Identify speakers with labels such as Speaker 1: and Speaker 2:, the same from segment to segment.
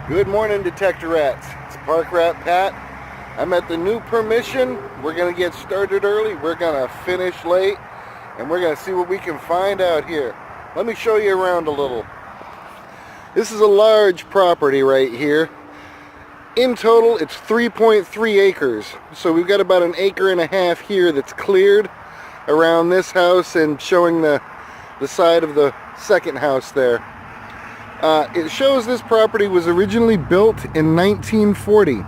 Speaker 1: Good morning, Detector Rats. It's Park Rat Pat. I'm at the new permission. We're going to get started early. We're going to finish late. And we're going to see what we can find out here. Let me show you around a little. This is a large property right here. In total, it's 3.3 acres. So we've got about an acre and a half here that's cleared around this house and showing the side of the second house there. It shows this property was originally built in 1940.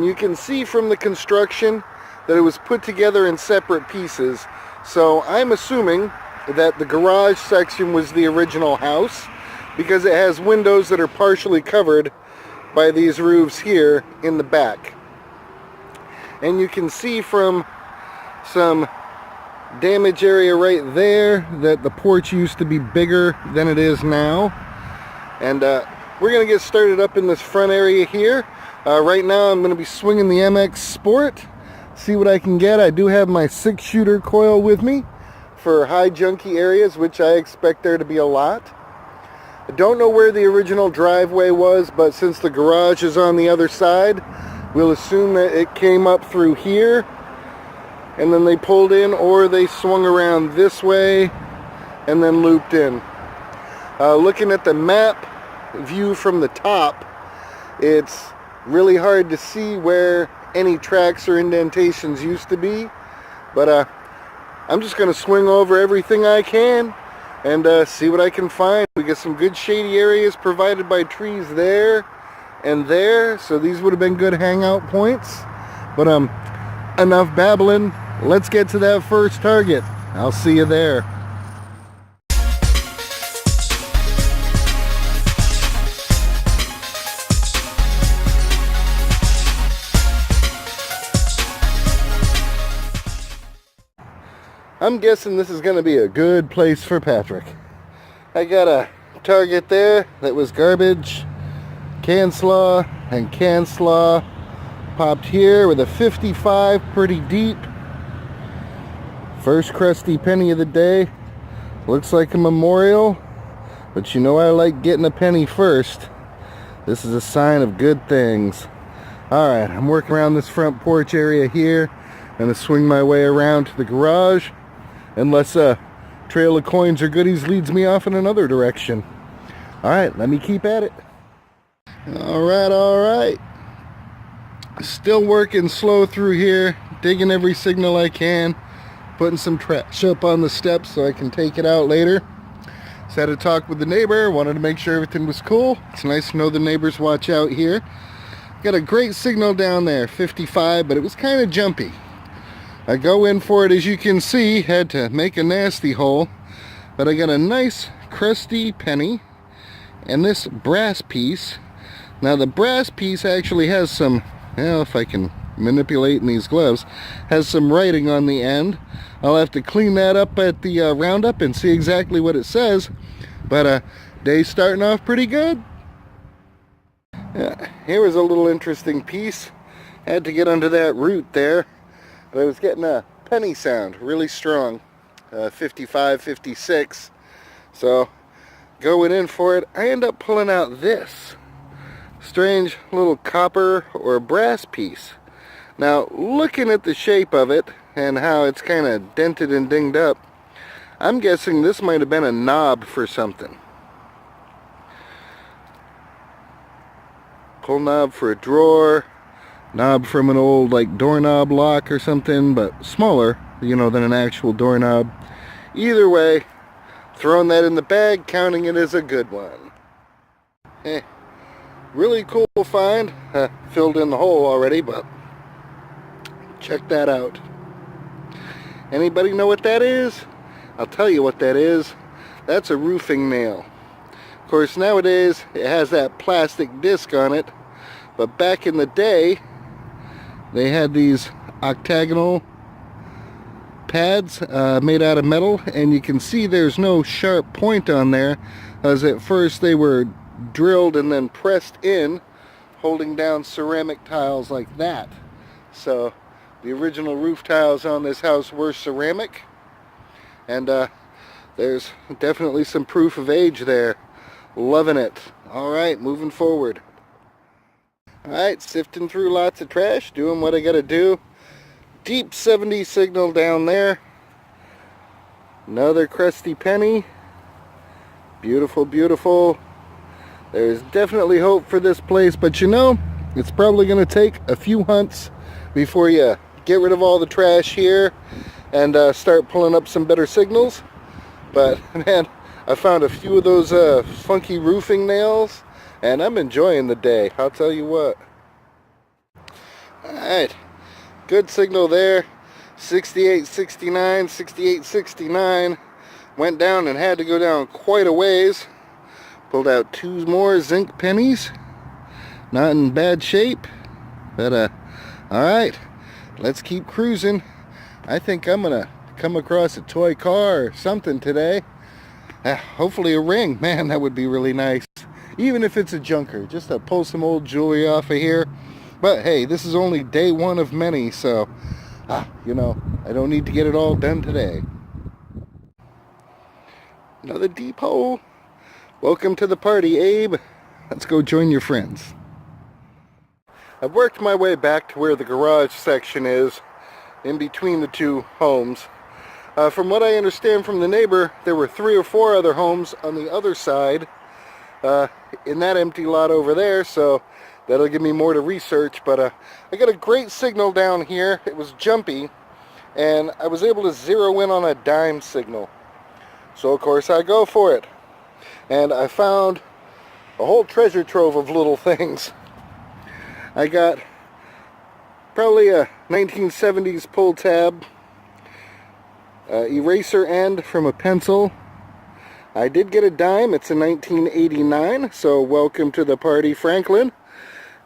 Speaker 1: You can see from the construction that it was put together in separate pieces. So I'm assuming that the garage section was the original house because it has windows that are partially covered by these roofs here in the back. And you can see from some damage area right there that the porch used to be bigger than it is now. And we're going to get started up in this front area here. Right now I'm going to be swinging the MX Sport, see what I can get. I do have my 6-shooter coil with me for high junky areas, which I expect there to be a lot. I don't know where the original driveway was, but since the garage is on the other side, we'll assume that it came up through here and then they pulled in, or they swung around this way and then looped in. Looking at the map view from the top, it's really hard to see where any tracks or indentations used to be, but I'm just going to swing over everything I can and see what I can find. We got some good shady areas provided by trees there and there, so these would have been good hangout points. But enough babbling, let's get to that first target. I'll see you there. I'm guessing this is going to be a good place for Patrick. I got a target there that was garbage, can slaw, and can slaw. Popped here with a 55, pretty deep. First crusty penny of the day. Looks like a memorial, but you know I like getting a penny first. This is a sign of good things. Alright, I'm working around this front porch area here. I'm going to swing my way around to the garage, unless a trail of coins or goodies leads me off in another direction. Alright, let me keep at it. Alright. Still working slow through here, digging every signal I can, putting some trash up on the steps so I can take it out later. Just had a talk with the neighbor, wanted to make sure everything was cool. It's nice to know the neighbors watch out here. Got a great signal down there, 55, but it was kind of jumpy. I go in for it, as you can see, had to make a nasty hole, but I got a nice crusty penny and this brass piece. Now the brass piece actually has some, if I can manipulate in these gloves, has some writing on the end. I'll have to clean that up at the roundup and see exactly what it says, but day's starting off pretty good. Here was a little interesting piece. Had to get under that root there. But I was getting a penny sound, really strong, 55, 56. So going in for it, I end up pulling out this strange little copper or brass piece. Now looking at the shape of it and how it's kind of dented and dinged up, I'm guessing this might have been a knob for something. Pull knob for a drawer. Knob from an old doorknob lock or something, but smaller, than an actual doorknob. Either way, throwing that in the bag, counting it as a good one. Really cool find. Filled in the hole already, but check that out. Anybody know what that is? I'll tell you what that is. That's a roofing nail. Of course, nowadays it has that plastic disc on it, but back in the day they had these octagonal pads made out of metal, and you can see there's no sharp point on there, as at first they were drilled and then pressed in, holding down ceramic tiles like that. So the original roof tiles on this house were ceramic, and there's definitely some proof of age there. Loving it. Alright, moving forward. Alright, sifting through lots of trash, doing what I gotta do. Deep 70 signal down there. Another crusty penny. Beautiful, beautiful. There's definitely hope for this place, but you know, it's probably going to take a few hunts before you get rid of all the trash here and start pulling up some better signals. But man, I found a few of those funky roofing nails, and I'm enjoying the day, I'll tell you what. Alright, good signal there. 68, 69, 68, 69. Went down and had to go down quite a ways. Pulled out 2 more zinc pennies. Not in bad shape, but alright, let's keep cruising. I think I'm gonna come across a toy car or something today. Hopefully a ring. Man, that would be really nice. Even if it's a junker, just to pull some old jewelry off of here. But hey, this is only day 1 of many, so you know, I don't need to get it all done today. Another deep hole. Welcome to the party, Abe. Let's go join your friends. I've worked my way back to where the garage section is, in between the 2 homes. From what I understand from the neighbor, there were 3 or 4 other homes on the other side in that empty lot over there, so that'll give me more to research. But I got a great signal down here. It was jumpy, and I was able to zero in on a dime signal. So of course I go for it. And I found a whole treasure trove of little things. I got probably a 1970s pull tab, eraser end from a pencil. I did get a dime. It's a 1989, so welcome to the party, Franklin.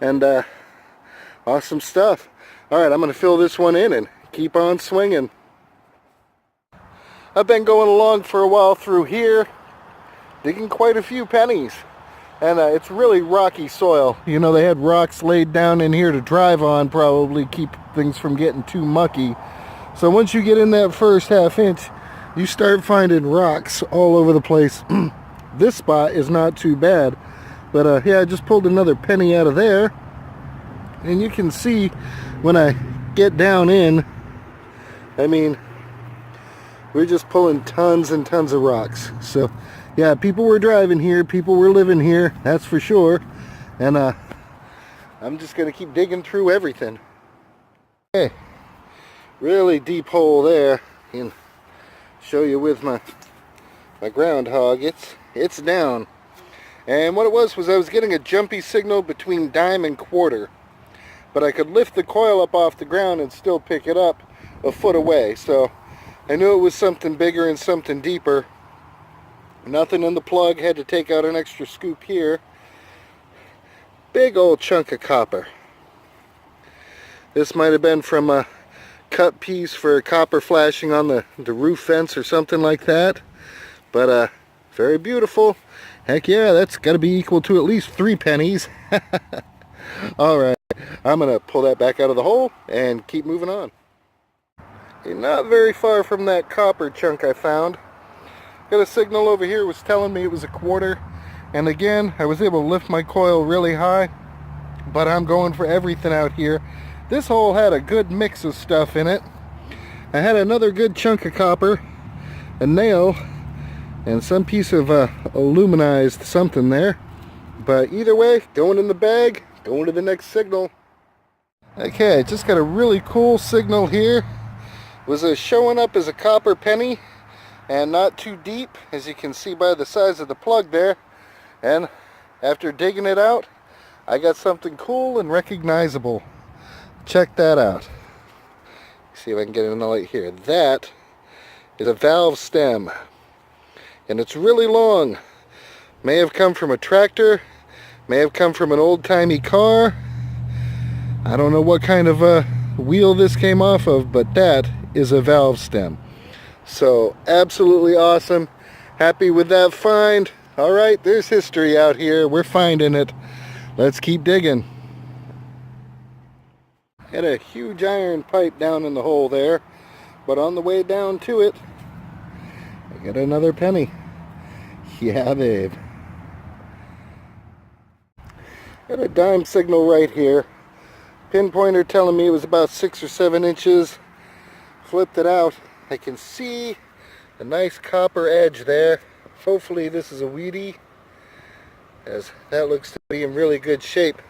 Speaker 1: And awesome stuff. Alright, I'm going to fill this one in and keep on swinging. I've been going along for a while through here, digging quite a few pennies. And it's really rocky soil. You know, they had rocks laid down in here to drive on, probably keep things from getting too mucky. So once you get in that first ½ inch, you start finding rocks all over the place. This spot is not too bad. But yeah, I just pulled another penny out of there. And you can see when I get down in, I mean, we're just pulling tons and tons of rocks. So yeah, people were driving here, people were living here, that's for sure. And I'm just gonna keep digging through everything. Okay, really deep hole there. And show you with my groundhog. It's down. And what it was I was getting a jumpy signal between dime and quarter, but I could lift the coil up off the ground and still pick it up a foot away. So I knew it was something bigger and something deeper. Nothing in the plug. Had to take out an extra scoop here. Big old chunk of copper. This might have been from a cut piece for copper flashing on the roof fence or something like that. But very beautiful. Heck yeah, that's got to be equal to at least 3 pennies. Alright, I'm going to pull that back out of the hole and keep moving on. Okay, not very far from that copper chunk I found. Got a signal over here, was telling me it was a quarter. And again, I was able to lift my coil really high. But I'm going for everything out here. This hole had a good mix of stuff in it. I had another good chunk of copper, a nail, and some piece of aluminized something there. But either way, going in the bag, going to the next signal. Okay, just got a really cool signal here. It was showing up as a copper penny, and not too deep, as you can see by the size of the plug there. And after digging it out, I got something cool and recognizable. Check that out. See if I can get it in the light here. That is a valve stem, and it's really long. May have come from a tractor, may have come from an old-timey car. I don't know what kind of wheel this came off of, but that is a valve stem. So absolutely awesome. Happy with that find. All right, there's history out here. We're finding it. Let's keep digging. Had a huge iron pipe down in the hole there, but on the way down to it, I got another penny. Yeah, babe. Got a dime signal right here. Pinpointer telling me it was about 6 or 7 inches. Flipped it out. I can see a nice copper edge there. Hopefully this is a Wheatie, as that looks to be in really good shape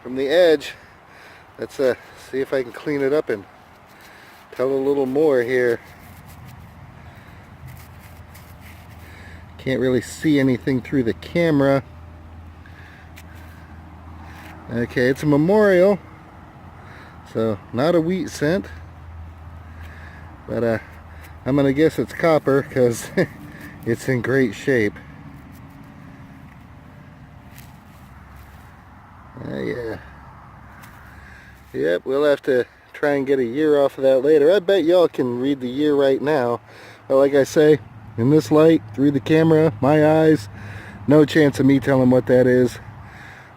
Speaker 1: from the edge. Let's see if I can clean it up and tell a little more here. Can't really see anything through the camera. Okay, it's a Memorial, so not a wheat cent, but I'm gonna guess it's copper because it's in great shape. Yeah. Yep, we'll have to try and get a year off of that later. I bet y'all can read the year right now. But like I say, in this light, through the camera, my eyes, no chance of me telling what that is.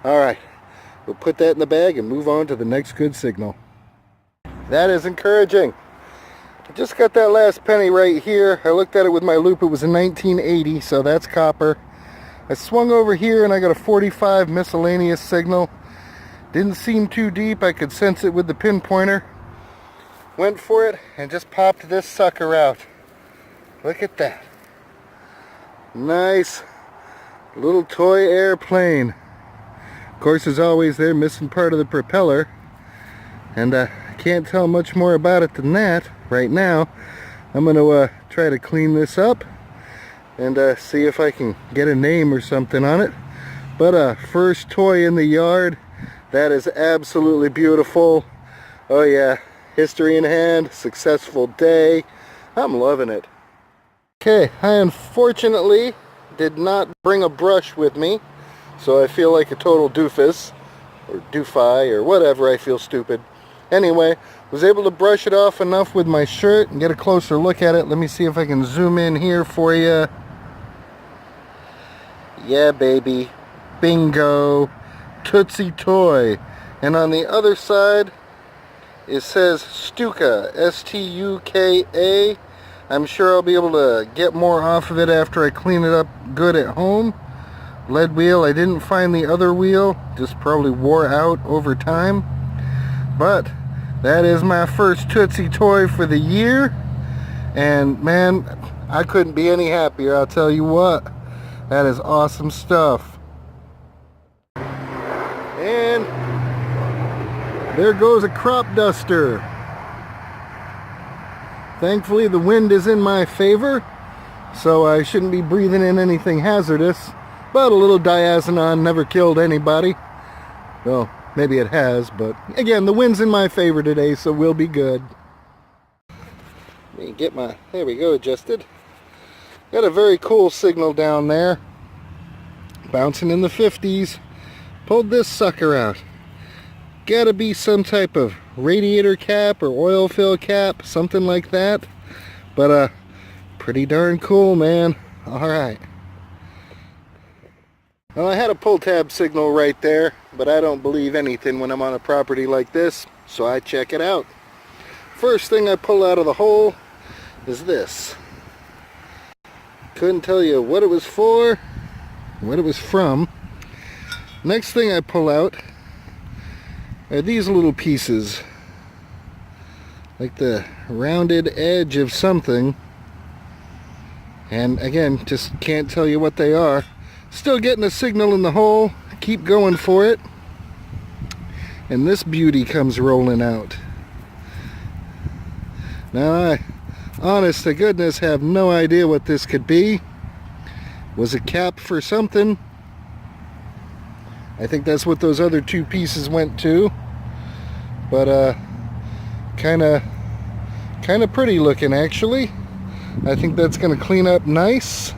Speaker 1: Alright, we'll put that in the bag and move on to the next good signal. That is encouraging. I just got that last penny right here. I looked at it with my loupe. It was a 1980, so that's copper. I swung over here and I got a 45 miscellaneous signal. Didn't seem too deep. I could sense it with the pinpointer. Went for it and just popped this sucker out. Look at that. Nice little toy airplane. Of course, as always, they're missing part of the propeller. And I can't tell much more about it than that right now. I'm going to try to clean this up and see if I can get a name or something on it. But first toy in the yard. That is absolutely beautiful. Oh yeah, history in hand, successful day. I'm loving it. Okay, I unfortunately did not bring a brush with me, so I feel like a total doofus, or doofy, or whatever. I feel stupid. Anyway, was able to brush it off enough with my shirt and get a closer look at it. Let me see if I can zoom in here for you. Yeah, baby. Bingo. Tootsie Toy. And on the other side it says Stuka, S-T-U-K-A. I'm sure I'll be able to get more off of it after I clean it up good at home. Lead wheel. I didn't find the other wheel, just probably wore out over time. But that is my first Tootsie Toy for the year, and man, I couldn't be any happier. I'll tell you what, that is awesome stuff. And there goes a crop duster. Thankfully the wind is in my favor, so I shouldn't be breathing in anything hazardous, but a little diazinon never killed anybody. Well, maybe it has, but again, the wind's in my favor today, so we'll be good. Let me get my, there we go, adjusted. Got a very cool signal down there, bouncing in the 50s. Pulled this sucker out. Gotta be some type of radiator cap or oil fill cap, something like that. But pretty darn cool, man. Alright. Well, I had a pull tab signal right there, but I don't believe anything when I'm on a property like this, so I check it out. First thing I pull out of the hole is this. Couldn't tell you what it was for, what it was from. Next thing I pull out are these little pieces, like the rounded edge of something, and again, just can't tell you what they are. Still getting a signal in the hole, keep going for it, and this beauty comes rolling out. Now I, honest to goodness, have no idea what this could be. Was a cap for something. I think that's what those other two pieces went to, but kind of pretty looking actually. I think that's going to clean up nice.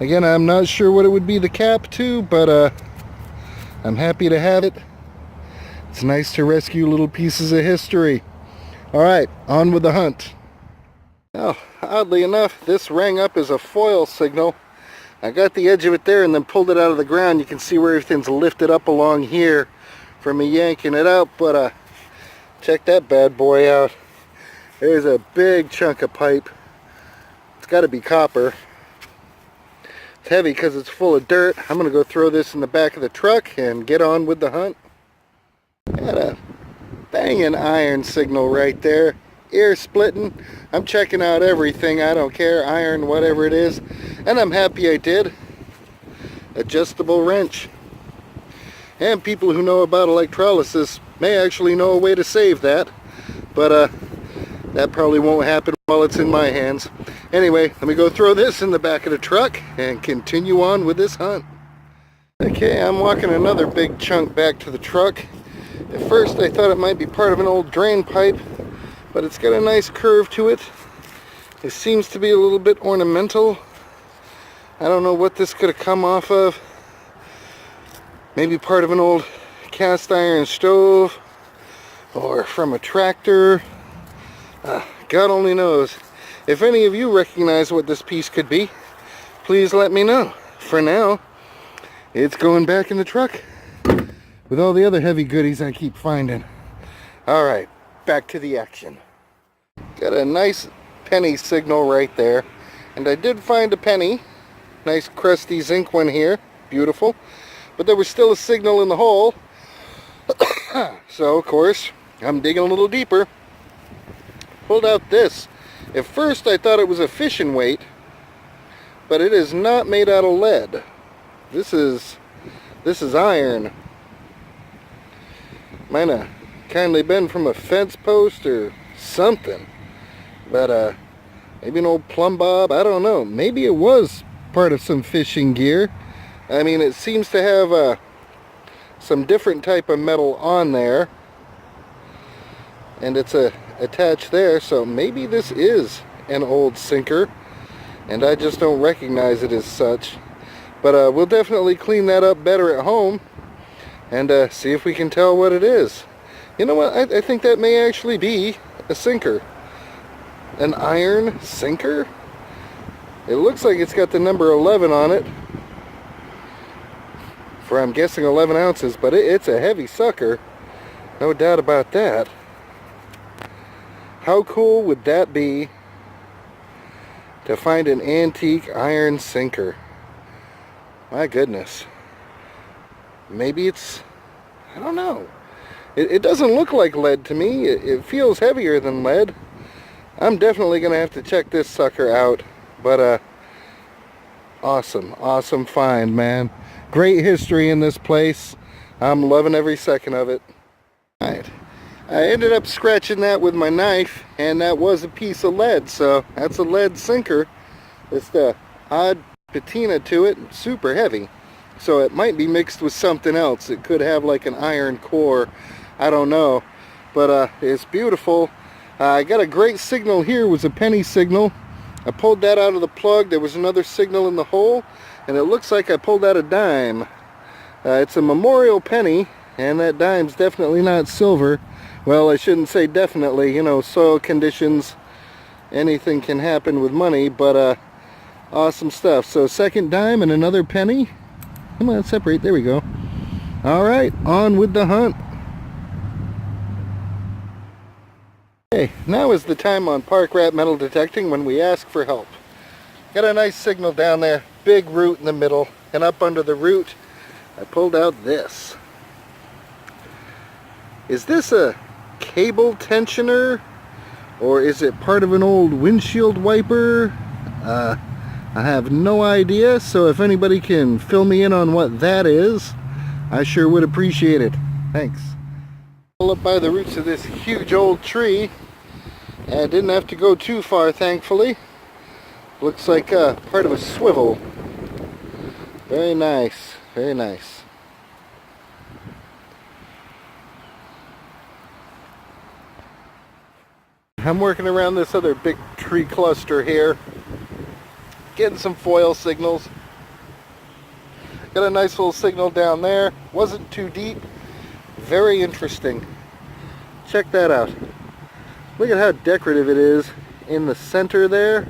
Speaker 1: Again, I'm not sure what it would be the cap to, but I'm happy to have it. It's nice to rescue little pieces of history. Alright, on with the hunt. Now, oddly enough, this rang up as a foil signal. I got the edge of it there and then pulled it out of the ground. You can see where everything's lifted up along here from me yanking it out, but check that bad boy out. There's a big chunk of pipe. It's got to be copper. It's heavy because it's full of dirt. I'm going to go throw this in the back of the truck and get on with the hunt. Got a banging iron signal right there. Ear splitting. I'm checking out everything. I don't care. Iron, whatever it is. And I'm happy I did. Adjustable wrench. And people who know about electrolysis may actually know a way to save that. But that probably won't happen while it's in my hands. Anyway, let me go throw this in the back of the truck and continue on with this hunt. Okay, I'm walking another big chunk back to the truck. At first I thought it might be part of an old drain pipe, but it's got a nice curve to it. It seems to be a little bit ornamental. I don't know what this could have come off of. Maybe part of an old cast iron stove, or from a tractor. God only knows. If any of you recognize what this piece could be, please let me know. For now, it's going back in the truck with all the other heavy goodies I keep finding. Alright, back to the action. Got a nice penny signal right there. And I did find a penny. Nice crusty zinc one here. Beautiful. But there was still a signal in the hole. So, of course, I'm digging a little deeper. Pulled out this. At first I thought it was a fishing weight, but it is not made out of lead. This is iron. Might have kindly been from a fence post or something. But maybe an old plumb bob, I don't know. Maybe it was part of some fishing gear. I mean, it seems to have some different type of metal on there. And it's attached there, so maybe this is an old sinker and I just don't recognize it as such. But we'll definitely clean that up better at home and see if we can tell what it is. You know what, I think that may actually be a sinker. An iron sinker? It looks like it's got the number 11 on it, for I'm guessing 11 ounces, but it's a heavy sucker, no doubt about that. How cool would that be to find an antique iron sinker? My goodness. Maybe it's, I don't know. It doesn't look like lead to me. It feels heavier than lead. I'm definitely going to have to check this sucker out. But awesome find, man. Great history in this place. I'm loving every second of it. Alright. I ended up scratching that with my knife, and that was a piece of lead, so that's a lead sinker. It's the odd patina to it, super heavy. So it might be mixed with something else. It could have like an iron core, I don't know. But it's beautiful. I got a great signal here, it was a penny signal. I pulled that out of the plug, there was another signal in the hole, and it looks like I pulled out a dime. It's a memorial penny, and that dime's definitely not silver. Well, I shouldn't say definitely, you know, soil conditions, anything can happen with money, but awesome stuff. So second dime and another penny. Come on, separate, there we go. Alright, on with the hunt. Okay, now is the time on Park Rat Metal Detecting when we ask for help. Got a nice signal down there, big root in the middle, and up under the root, I pulled out this. Is this a cable tensioner, or is it part of an old windshield wiper? I have no idea, so if anybody can fill me in on what that is, I sure would appreciate it. Thanks. Up by the roots of this huge old tree, and I didn't have to go too far, thankfully. Looks like part of a swivel. Very nice, very nice. I'm working around this other big tree cluster here, getting some foil signals. Got a nice little signal down there, wasn't too deep, very interesting. Check that out. Look at how decorative it is in the center there.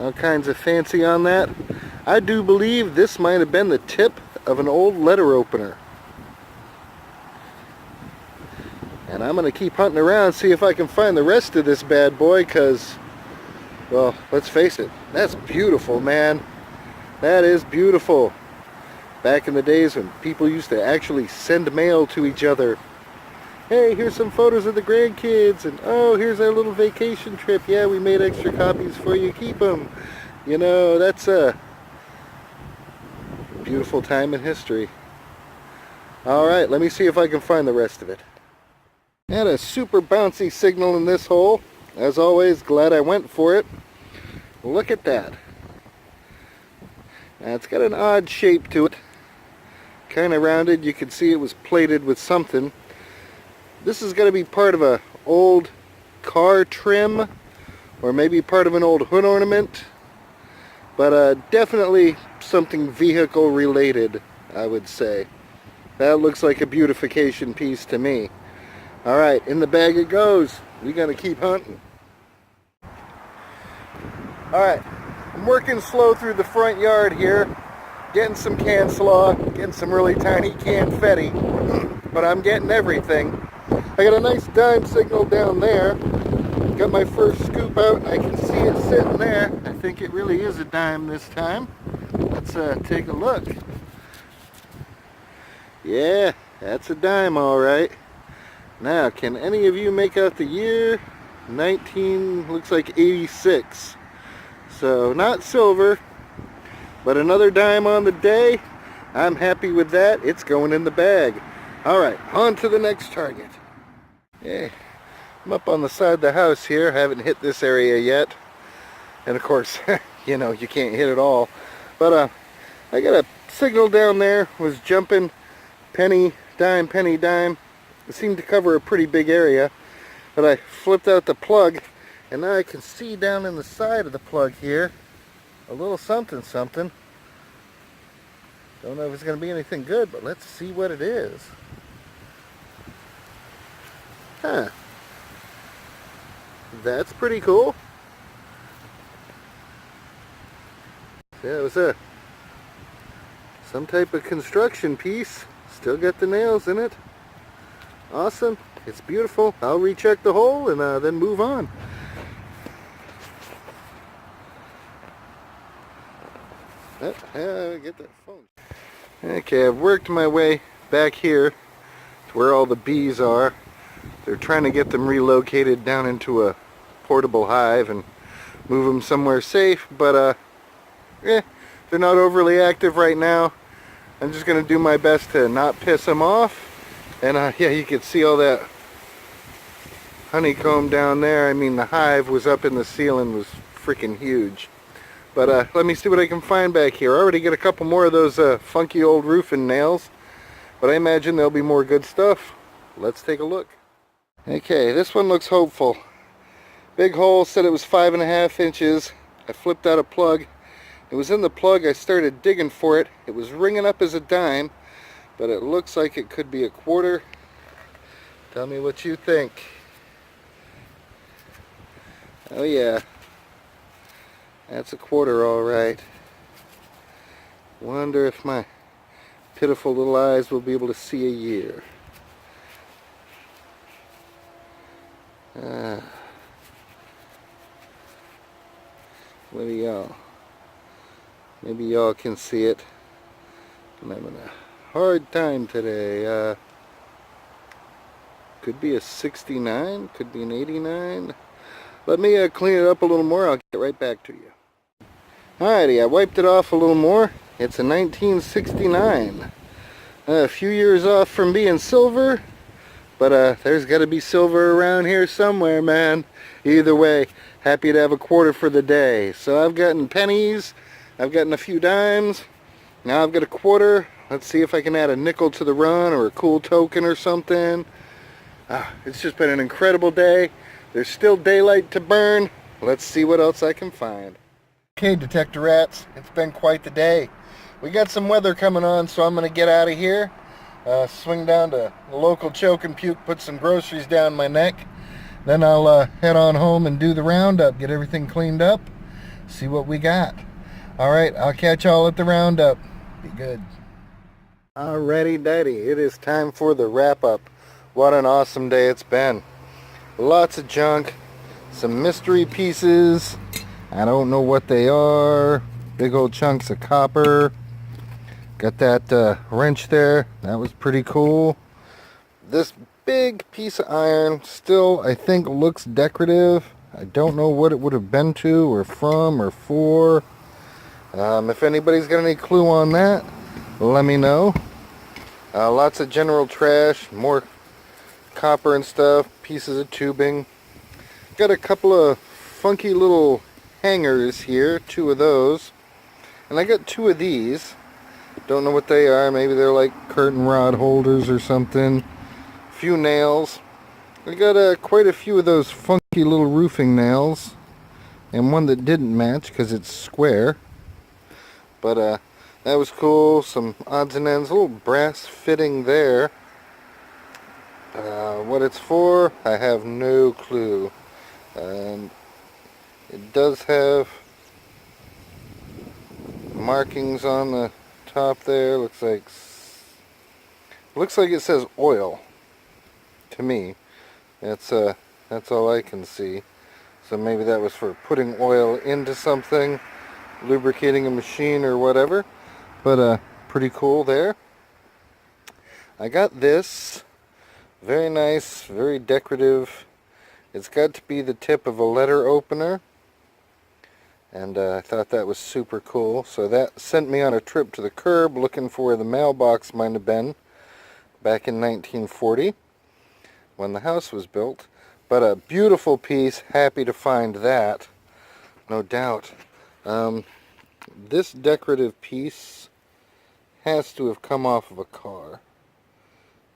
Speaker 1: All kinds of fancy on that. I do believe this might have been the tip of an old letter opener. And I'm going to keep hunting around, see if I can find the rest of this bad boy, because Well, let's face it, that's beautiful, man. That is beautiful. Back in the days when people used to actually send mail to each other. Hey, here's some photos of the grandkids, and oh, here's our little vacation trip. Yeah, we made extra copies for you. Keep them. You know, that's a beautiful time in history. Alright, let me see if I can find the rest of it. Had a super bouncy signal in this hole. As always, glad I went for it. Look at that. Now, it's got an odd shape to it. Kind of rounded. You can see it was plated with something. This is going to be part of a old car trim, or maybe part of an old hood ornament. But definitely something vehicle related, I would say. That looks like a beautification piece to me. Alright, in the bag it goes. We're going to keep hunting. Alright, I'm working slow through the front yard here. Getting some can slaw, getting some really tiny confetti. But I'm getting everything. I got a nice dime signal down there. Got my first scoop out. I can see it sitting there. I think it really is a dime this time. Let's take a look. Yeah, that's a dime, alright. Now, can any of you make out the year? Looks like 86. So, not silver, but another dime on the day. I'm happy with that. It's going in the bag. Alright, on to the next target. Yeah, I'm up on the side of the house here. I haven't hit this area yet. And of course, you know, you can't hit it all. But I got a signal down there, was jumping penny, dime, penny, dime. It seemed to cover a pretty big area. But I flipped out the plug, and now I can see down in the side of the plug here a little something something. Don't know if it's going to be anything good, but let's see what it is. Huh. That's pretty cool. Yeah, it was some type of construction piece. Still got the nails in it. Awesome. It's beautiful. I'll recheck the hole and then move on. Get that phone. Okay, I've worked my way back here to where all the bees are. They're trying to get them relocated down into a portable hive and move them somewhere safe, but they're not overly active right now. I'm just going to do my best to not piss them off. And yeah, you can see all that honeycomb down there. I mean, the hive was up in the ceiling, was freaking huge. But let me see what I can find back here. I already got a couple more of those funky old roofing nails, but I imagine there'll be more good stuff. Let's take a look. Okay, this one looks hopeful. Big hole, said it was 5.5 inches. I flipped out a plug. It was in the plug. I started digging for it. It was ringing up as a dime, but it looks like it could be a quarter. Tell me what you think. Oh yeah, that's a quarter, all right. Wonder if my pitiful little eyes will be able to see a year. What do y'all? Maybe y'all can see it. I'm having a hard time today. Could be a 69, could be an 89. Let me clean it up a little more. I'll get right back to you. Alrighty, I wiped it off a little more. It's a 1969. A few years off from being silver, but there's got to be silver around here somewhere, man. Either way, happy to have a quarter for the day. So I've gotten pennies, I've gotten a few dimes, now I've got a quarter. Let's see if I can add a nickel to the run or a cool token or something. It's just been an incredible day. There's still daylight to burn. Let's see what else I can find. Okay, Detector Rats, it's been quite the day. We got some weather coming on, so I'm going to get out of here. Swing down to the local Choke and Puke, put some groceries down my neck. Then I'll head on home and do the roundup, get everything cleaned up, see what we got. Alright, I'll catch y'all at the roundup. Be good. Alrighty, daddy, it is time for the wrap-up. What an awesome day it's been. Lots of junk, some mystery pieces, I don't know what they are. Big old chunks of copper. Got that wrench there. That was pretty cool. This big piece of iron still, I think, looks decorative. I don't know what it would have been to or from or for. If anybody's got any clue on that, let me know. Lots of general trash, more copper and stuff, pieces of tubing. Got a couple of funky little hangers here, 2 of those. And I got 2 of these. Don't know what they are. Maybe they're like curtain rod holders or something. A few nails. I got quite a few of those funky little roofing nails. And one that didn't match because it's square. But that was cool. Some odds and ends. A little brass fitting there. What it's for, I have no clue. It does have markings on the top there. Looks like it says oil to me. That's all I can see. So maybe that was for putting oil into something, lubricating a machine or whatever. But pretty cool there. I got this. Very nice, very decorative. It's got to be the tip of a letter opener. And I thought that was super cool. So that sent me on a trip to the curb looking for where the mailbox might have been back in 1940 when the house was built. But a beautiful piece. Happy to find that. No doubt. This decorative piece has to have come off of a car.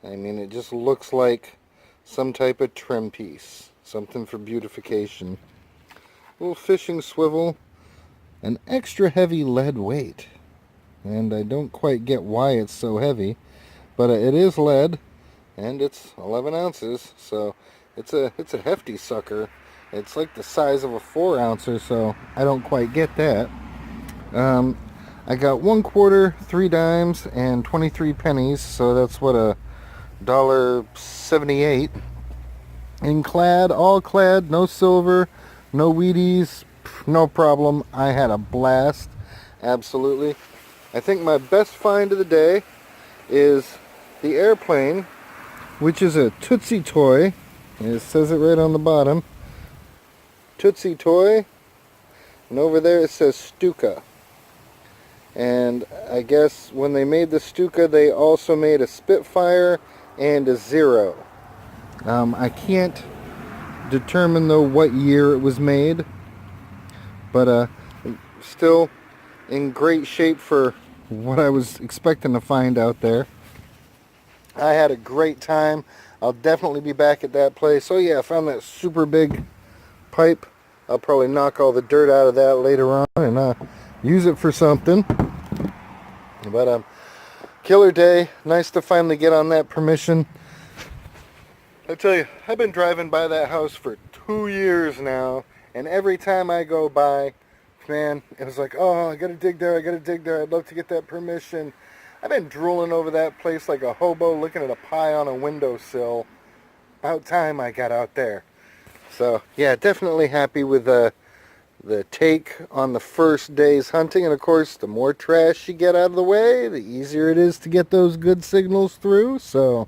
Speaker 1: I mean, it just looks like some type of trim piece. Something for beautification. Little fishing swivel. An extra heavy lead weight. And I don't quite get why it's so heavy. But it is lead. And it's 11 ounces. So it's a hefty sucker. It's like the size of a 4-ouncer. So I don't quite get that. I got 1 quarter, 3 dimes, and 23 pennies. So that's what a $1.78 in clad, all clad, no silver, no Wheaties, no problem. I had a blast, absolutely. I think my best find of the day is the airplane, which is a Tootsie toy. It says it right on the bottom, Tootsie toy, and over there it says Stuka. And I guess when they made the Stuka, they also made a Spitfire and a Zero. I can't determine though what year it was made, but still in great shape for what I was expecting to find out there. I had a great time. I'll definitely be back at that place. Oh yeah, I found that super big pipe. I'll probably knock all the dirt out of that later on and use it for something. But killer day. Nice to finally get on that permission. I tell you, I've been driving by that house for 2 years now, and every time I go by, man, it was like, oh, I gotta dig there, I'd love to get that permission. I've been drooling over that place like a hobo looking at a pie on a windowsill. About time I got out there. So, yeah, definitely happy with the take on the first day's hunting. And, of course, the more trash you get out of the way, the easier it is to get those good signals through. So,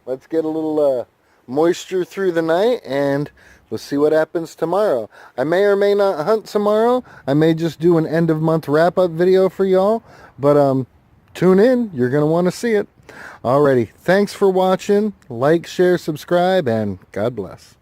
Speaker 1: let's get a little moisture through the night, and we'll see what happens tomorrow. I may or may not hunt tomorrow. I may just do an end-of-month wrap-up video for y'all. But tune in. You're going to want to see it. Alrighty. Thanks for watching. Like, share, subscribe, and God bless.